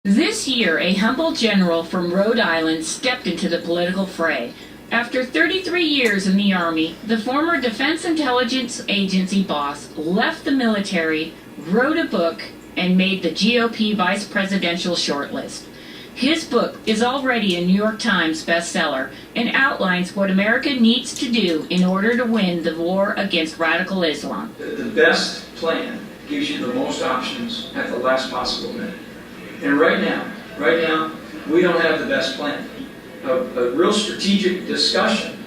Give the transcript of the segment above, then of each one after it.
This year, a humble general from Rhode Island stepped into the political fray. After 33 years in the Army, the former Defense Intelligence Agency boss left the military, wrote a book, and made the GOP vice presidential shortlist. His book is already a New York Times bestseller and outlines what America needs to do in order to win the war against radical Islam. The best plan gives you the most options at the last possible minute. And right now, we don't have the best plan. A real strategic discussion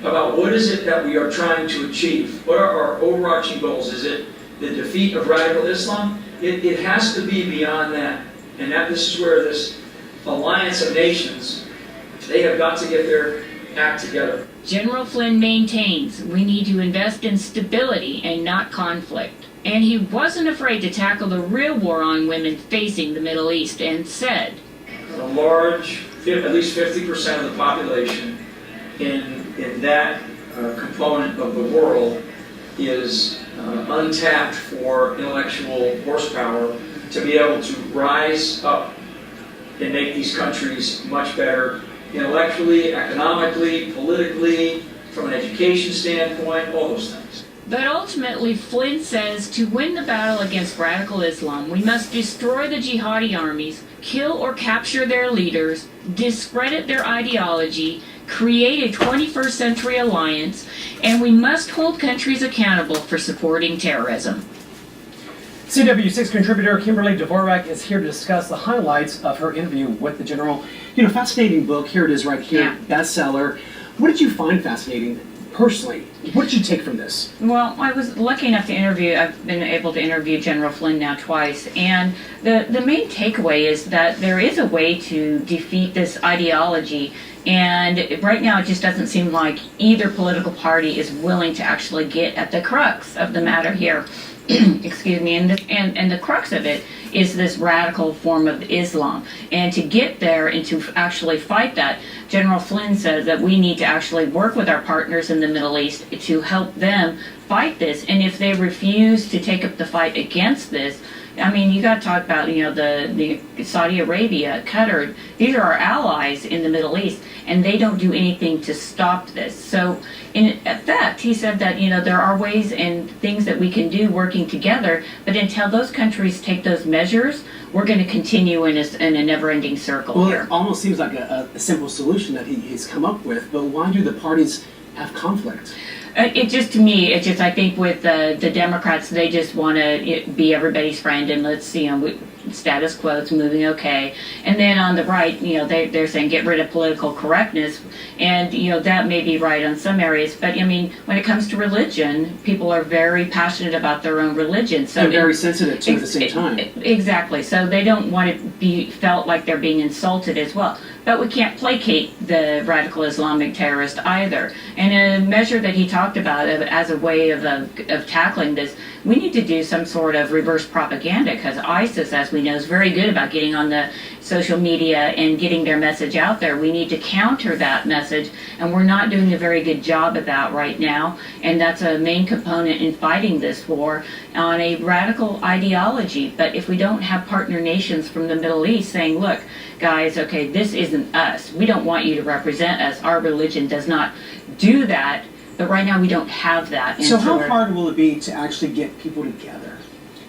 about what is it that we are trying to achieve. What are our overarching goals? Is it the defeat of radical Islam? It has to be beyond that. And this is where this alliance of nations, they have got to get their act together. General Flynn maintains we need to invest in stability and not conflict. And he wasn't afraid to tackle the real war on women facing the Middle East and said, a large, at least 50% of the population in that component of the world is untapped for intellectual horsepower to be able to rise up and make these countries much better intellectually, economically, politically, from an education standpoint, all those things. But ultimately, Flynn says to win the battle against radical Islam, we must destroy the jihadi armies, kill or capture their leaders, discredit their ideology, create a 21st century alliance, and we must hold countries accountable for supporting terrorism. CW6 contributor Kimberly Dvorak is here to discuss the highlights of her interview with the general. Fascinating book. Here it is right here, bestseller. What did you find fascinating personally? What did you take from this? Well, I was lucky enough to interview, I've been able to interview General Flynn now twice, and the main takeaway is that there is a way to defeat this ideology, and right now it just doesn't seem like either political party is willing to actually get at the crux of the matter here. Excuse me, and the crux of it is this radical form of Islam. And to get there and to actually fight that, General Flynn says that we need to actually work with our partners in the Middle East to help them fight this. And if they refuse to take up the fight against this, I mean, you got to talk about, the Saudi Arabia, Qatar. These are our allies in the Middle East, and they don't do anything to stop this. So, in effect, he said that, there are ways and things that we can do working together, but until those countries take those measures, we're going to continue in a never-ending circle here. Well, it almost seems like a simple solution that he's come up with, but why do the parties have conflict? I think with the Democrats, they just want to be everybody's friend and let's, status quo, it's moving okay. And then on the right, they're saying get rid of political correctness. And, that may be right on some areas. But, when it comes to religion, people are very passionate about their own religion. So they're very sensitive to it at the same time. Exactly. So they don't want to be felt like they're being insulted as well. But we can't placate the radical Islamic terrorist either. And a measure that he talked about as a way of tackling this, we need to do some sort of reverse propaganda, because ISIS, as we know, is very good about getting on the social media and getting their message out there. We need to counter that message, and we're not doing a very good job of that right now. And that's a main component in fighting this war on a radical ideology. But if we don't have partner nations from the Middle East saying, look, guys, okay, this isn't us. We don't want you to represent us. Our religion does not do that. But right now we don't have that. So how hard will it be to actually get people together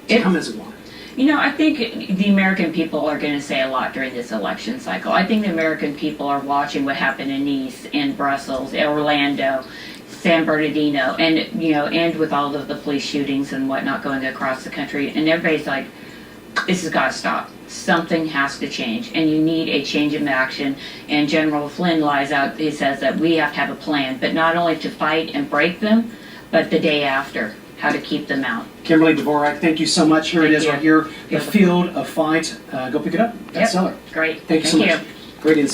to come as one? I think the American people are going to say a lot during this election cycle. I think the American people are watching what happened in Nice, in Brussels, Orlando, San Bernardino, and with all of the police shootings and whatnot going across the country. And everybody's like, this has got to stop. Something has to change, and you need a change of action. And General Flynn lies out, he says that we have to have a plan, but not only to fight and break them, but the day after, how to keep them out. Kimberly Dvorak, thank you so much. Here it is right here, The Field of Fight. Go pick it up. Bestseller. Great. Thank you so much. Great insight.